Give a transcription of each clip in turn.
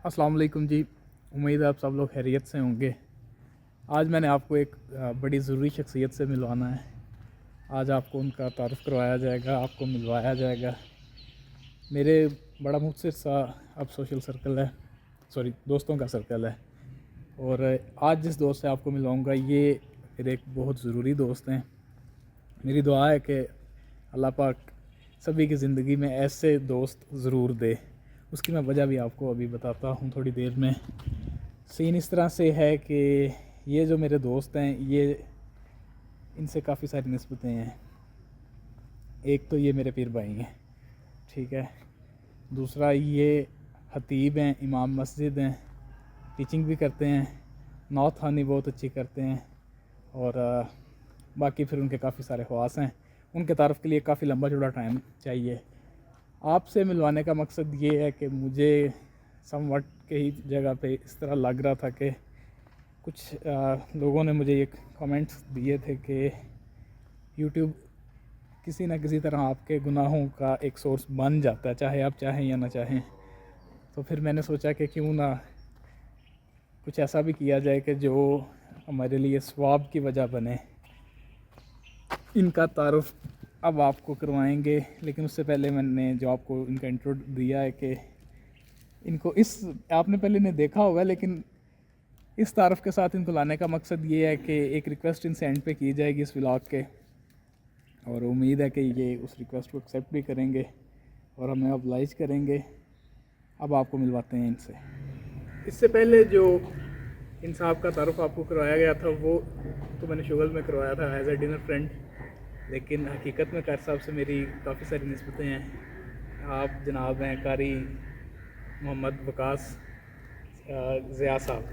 अस्सलाम वालेकुम जी। उम्मीद है आप सब लोग खैरियत से होंगे। आज मैंने आपको एक बड़ी ज़रूरी शख्सियत से मिलवाना है। आज आपको उनका तारुफ़ करवाया जाएगा, आपको मिलवाया जाएगा। मेरे बड़ा मुख्तसर सा अब सोशल सर्कल है, सॉरी दोस्तों का सर्कल है। और आज जिस दोस्त से आपको मिलवाऊँगा ये मेरे एक बहुत ज़रूरी दोस्त हैं। मेरी दुआ है कि अल्लाह पाक सभी की ज़िंदगी में ऐसे दोस्त ज़रूर दे। उसकी मैं वजह भी आपको अभी बताता हूँ थोड़ी देर में। सीन इस तरह से है कि ये जो मेरे दोस्त हैं ये इनसे काफ़ी सारी निस्बतें हैं। एक तो ये मेरे पीर भाई हैं, ठीक है। दूसरा ये खतीब हैं, इमाम मस्जिद हैं, टीचिंग भी करते हैं, नौत ख़ानी बहुत अच्छी करते हैं। और बाकी फिर उनके काफ़ी सारे ख़वास हैं। उनके तारुफ़ के लिए काफ़ी लंबा चौड़ा टाइम चाहिए। आपसे मिलवाने का मकसद ये है कि मुझे समवट कई जगह पे इस तरह लग रहा था कि कुछ लोगों ने मुझे ये कमेंट्स दिए थे कि यूट्यूब किसी न किसी तरह आपके गुनाहों का एक सोर्स बन जाता है, चाहे आप चाहें या ना चाहें। तो फिर मैंने सोचा कि क्यों ना कुछ ऐसा भी किया जाए कि जो हमारे लिए सवाब की वजह बने। इनका तारुफ़ अब आपको करवाएंगे, लेकिन उससे पहले मैंने जो आपको इनका इंट्रो दिया है कि इनको इस आपने पहले इन्हें देखा होगा, लेकिन इस तारुफ़ के साथ इनको लाने का मकसद ये है कि एक रिक्वेस्ट इनसे एंड पे की जाएगी इस व्लॉग के, और उम्मीद है कि ये उस रिक्वेस्ट को एक्सेप्ट भी करेंगे और हमें ऑब्लाइज करेंगे। अब आपको मिलवाते हैं इनसे। इससे पहले जो इन साहब का तारुफ़ आपको करवाया गया था वो तो मैंने शुगल में करवाया था एज ए डिनर फ्रेंड, लेकिन हकीकत में कार साहब से मेरी काफ़ी सारी निस्बतें हैं। आप जनाब हैं कारी मोहम्मद वकास ज़िया साहब,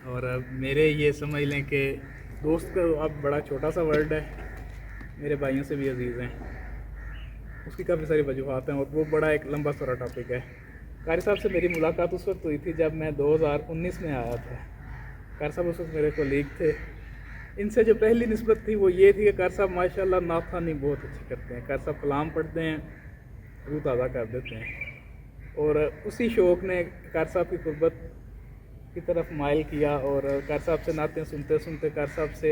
और मेरे ये समझ लें कि दोस्त का अब बड़ा छोटा सा वर्ल्ड है, मेरे भाइयों से भी अजीज़ हैं। उसकी काफ़ी सारी वजूहत हैं और वो बड़ा एक लंबा सारा टॉपिक है। कारी साहब से मेरी मुलाकात उस वक्त हुई थी जब मैं 2019 में आया था। कारी साहब उस वक्त मेरे कोलीग थे। इनसे जो पहली निस्बत थी वो ये थी कि कारी साहब माशाल्लाह नात ख़वानी बहुत अच्छी करते हैं। कारी साहब कलाम पढ़ते हैं, रूह ताज़ा कर देते हैं। और उसी शौक़ ने कारी साहब की क़ुर्बत की तरफ माइल किया और कारी साहब से नातें सुनते सुनते कारी साहब से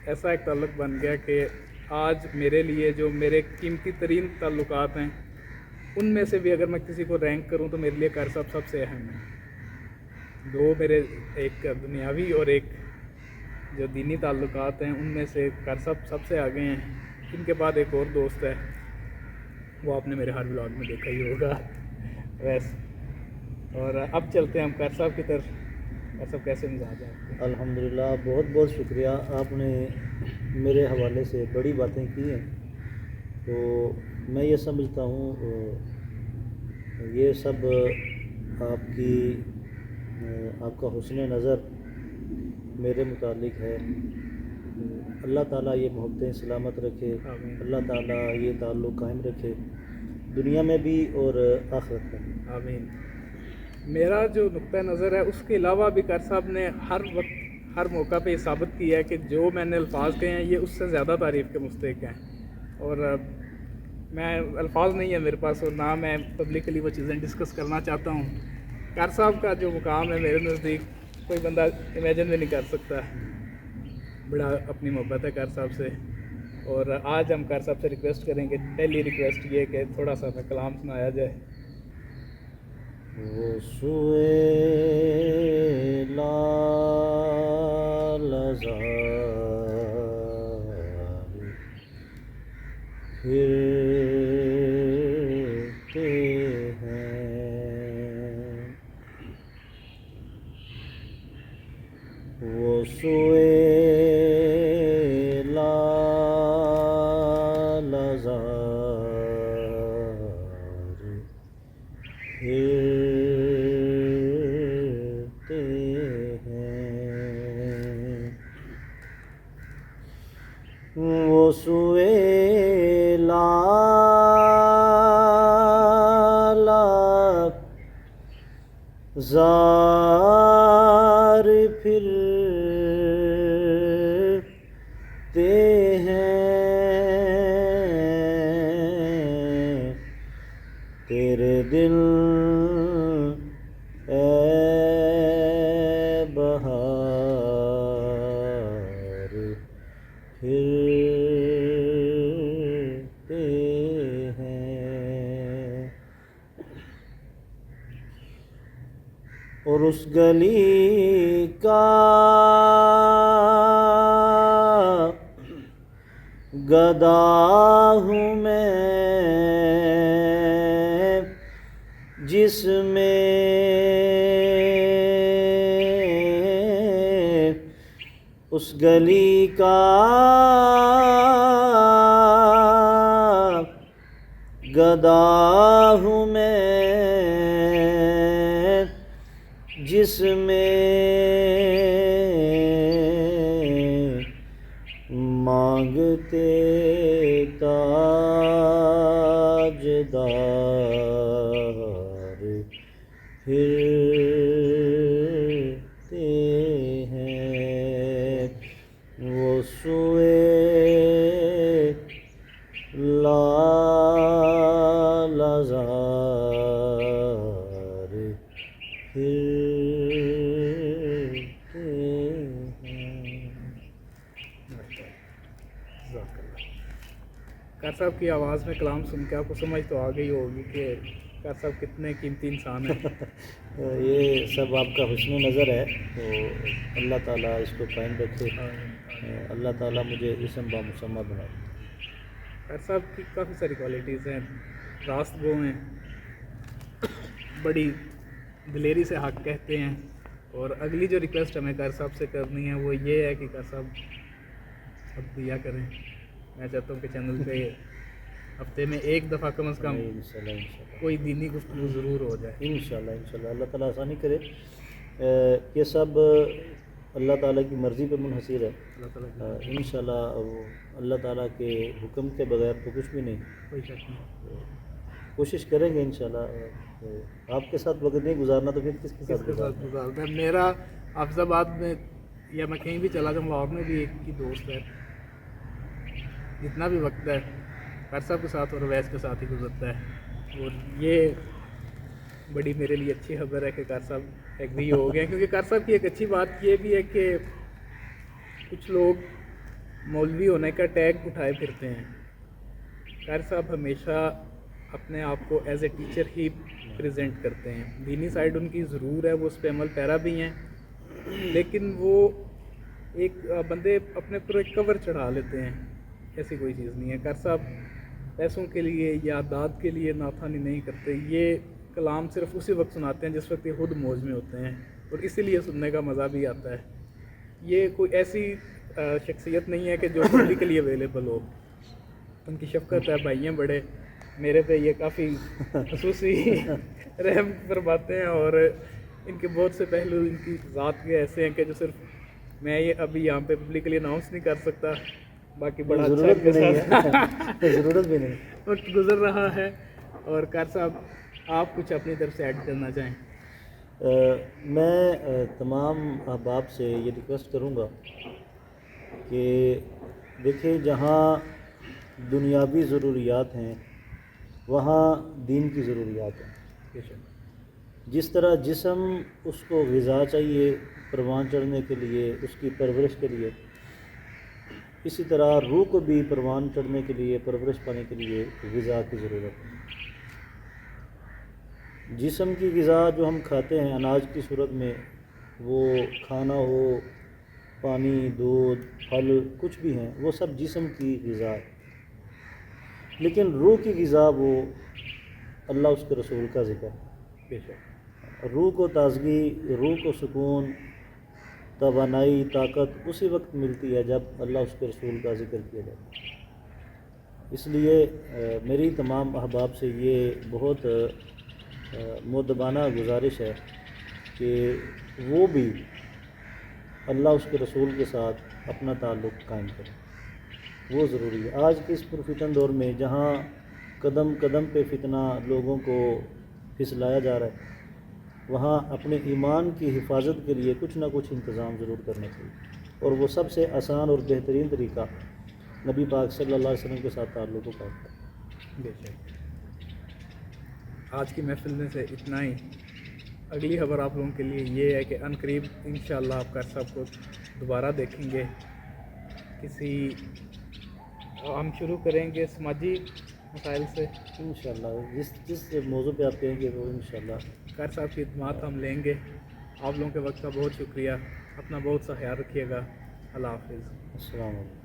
ऐसा एक ताल्लुक़ बन गया कि आज मेरे लिए जो मेरे कीमती तरीन ताल्लुकात हैं उनमें से भी अगर मैं किसी को रैंक करूं तो मेरे लिए कारी साहब सबसे अहम है। दो मेरे एक दुनियावी और एक जो दीनी ताल्लुकात हैं उनमें से कारी साहब सबसे आगे हैं। इनके बाद एक और दोस्त है, वो आपने मेरे हर व्लॉग में देखा ही होगा वैसे। और अब चलते हैं हम कारी साहब की तरफ। कारी साहब कैसे मिजाज है आपके? अल्हम्दुलिल्लाह, बहुत बहुत शुक्रिया। आपने मेरे हवाले से बड़ी बातें की हैं, तो मैं ये समझता हूँ ये सब आपका हुस्न नज़र मेरे मुतालिक है। अल्लाह ताला ये मोहब्बतें सलामत रखे, अल्लाह ताला ये ताल्लुक़ कायम रखे दुनिया में भी और आखिरत में भी। आमीन। मेरा जो नुक्ता नज़र है उसके अलावा भी कारी साहब ने हर वक्त हर मौका पे ये साबित किया है कि जो मैंने अल्फाज कहे हैं ये उससे ज़्यादा तारीफ़ के मुस्तहिक़ हैं। और मैं अल्फाज नहीं है मेरे पास और ना मैं पब्लिकली वो चीज़ें डिस्कस करना चाहता हूँ। कारी साहब का जो मुकाम है मेरे नज़दीक कोई बंदा इमेजिन भी नहीं कर सकता। बड़ा अपनी मोहब्बत है कारी साहब से। और आज हम कारी साहब से रिक्वेस्ट करेंगे, पहली रिक्वेस्ट ये कि थोड़ा सा हमें कलाम सुनाया जाए। वो सुए लालज़ार फिरते हैं, वो सुए लालज़ार फिरते हैं, वो सुए लालज़ार फिरते हैं, तेरे दिल اور اس گلی کا گدا ہوں میں جس میں اس گلی کا گدا ہوں میں جس میں مانگتے تاجدار پھرتے ہیں وہ سوئے لال زار پھرتے ہیں۔ کار صاحب کی آواز میں کلام سن کے آپ کو سمجھ تو آ گئی ہوگی کہ کار صاحب کتنے قیمتی انسان ہیں۔ یہ سب آپ کا حسن نظر ہے، تو اللہ تعالیٰ اس کو قائم رکھے، اللہ تعالیٰ مجھے اسم با مسمہ بنائے۔ کار صاحب کی کافی ساری کوالٹیز ہیں، راست گو ہیں، بڑی دلیری سے حق کہتے ہیں، اور اگلی جو ریکویسٹ ہمیں کار صاحب سے کرنی ہے وہ یہ ہے کہ کار صاحب اب دیا کریں۔ میں چاہتا ہوں کہ چینل پہ ہفتے میں ایک دفعہ کم از کم انشاءاللہ کوئی دینی گفتگو ضرور ہو جائے۔ انشاءاللہ اللہ تعالیٰ آسانی کرے۔ یہ سب اللہ تعالیٰ کی مرضی پہ منحصر ہے، اللہ تعالیٰ کی انشاءاللہ اللہ تعالیٰ کے حکم کے بغیر تو کچھ بھی نہیں۔ کوئی شک نہیں۔ کوشش کریں گے انشاءاللہ۔ آپ کے ساتھ وقت نہیں گزارنا تو پھر کس کے کس ساتھ کے ساتھ گزارنا؟ گزارتا ہے؟ میرا حافظ آباد میں یا میں کہیں بھی چلا جاؤں، لاہور میں بھی ایک کی دوست ہے، جتنا بھی وقت ہے کار صاحب کے ساتھ اور اویس کے ساتھ ہی گزرتا ہے، اور یہ بڑی میرے لیے اچھی خبر ہے کہ کار صاحب ایگری ہو گئے ہیں، کیونکہ کار صاحب کی ایک اچھی بات یہ بھی ہے کہ کچھ لوگ مولوی ہونے کا ٹیگ اٹھائے پھرتے ہیں، کار صاحب ہمیشہ اپنے آپ کو as a teacher he present کرتے ہیں۔ دینی سائیڈ ان کی ضرور ہے، وہ اس پہ عمل پیرا بھی ہیں، لیکن وہ ایک بندے اپنے پر ایک کور چڑھا لیتے ہیں، ایسی کوئی چیز نہیں ہے۔ کار صاحب پیسوں کے لیے یا داد کے لیے ناتھانی نہیں کرتے، یہ کلام صرف اسی وقت سناتے ہیں جس وقت یہ خود موج میں ہوتے ہیں، اور اسی لیے سننے کا مزہ بھی آتا ہے۔ یہ کوئی ایسی شخصیت نہیں ہے کہ جو پبلکلی اویلیبل ہو، ان کی شفقت ہے، بھائی ہیں بڑے، میرے پہ یہ کافی خصوصی رحم فرماتے ہیں، اور ان کے بہت سے پہلو ان کی ذات کے ایسے ہیں کہ جو صرف میں یہ ابھی یہاں پہ پبلکلی اناؤنس نہیں کر سکتا، باقی بڑا اچھا ضرورت ان کے بھی نہیں ساتھ ہے، ضرورت بھی نہیں۔ وقت گزر رہا ہے۔ اور کار صاحب آپ کچھ اپنی طرف سے ایڈ کرنا چاہیں؟ میں تمام احباب سے یہ ریکویسٹ کروں گا کہ دیکھیں، جہاں دنیاوی ضروریات ہیں وہاں دین کی ضروریات ہیں۔ جس طرح جسم اس کو غذا چاہیے پروان چڑھنے کے لیے، اس کی پرورش کے لیے، اسی طرح روح کو بھی پروان چڑھنے کے لیے، پرورش پانے کے لیے غذا کی ضرورت ہے۔ جسم کی غذا جو ہم کھاتے ہیں اناج کی صورت میں، وہ کھانا ہو، پانی، دودھ، پھل، کچھ بھی ہیں، وہ سب جسم کی غذا ہے، لیکن روح کی غذا وہ اللہ اس کے رسول کا ذکر ہے۔ روح کو تازگی، روح کو سکون، توانائی، طاقت اسی وقت ملتی ہے جب اللہ اس کے رسول کا ذکر کیا جاتا ہے۔ اس لیے میری تمام احباب سے یہ بہت مؤدبانہ گزارش ہے کہ وہ بھی اللہ اس کے رسول کے ساتھ اپنا تعلق قائم کریں، وہ ضروری ہے۔ آج کے اس پرفتن دور میں جہاں قدم قدم پہ فتنہ لوگوں کو پھسلایا جا رہا ہے، وہاں اپنے ایمان کی حفاظت کے لیے کچھ نہ کچھ انتظام ضرور کرنا چاہیے، اور وہ سب سے آسان اور بہترین طریقہ نبی پاک صلی اللہ علیہ وسلم کے ساتھ تعلق کو قائم کرنا۔ بے شک۔ آج کی محفل میں سے اتنا ہی۔ اگلی خبر آپ لوگوں کے لیے یہ ہے کہ عن قریب انشاءاللہ آپ کار صاحب کو دوبارہ دیکھیں گے۔ ہم شروع کریں گے سماجی مسائل سے، انشاءاللہ جس موضوع پہ آپ کہیں گے وہ انشاءاللہ کار صاحب کی خدمات ہم لیں گے، آپ لوگوں کے وقت کا بہت شکریہ. اپنا بہت سا خیال رکھیے گا. اللہ حافظ. السلام علیکم.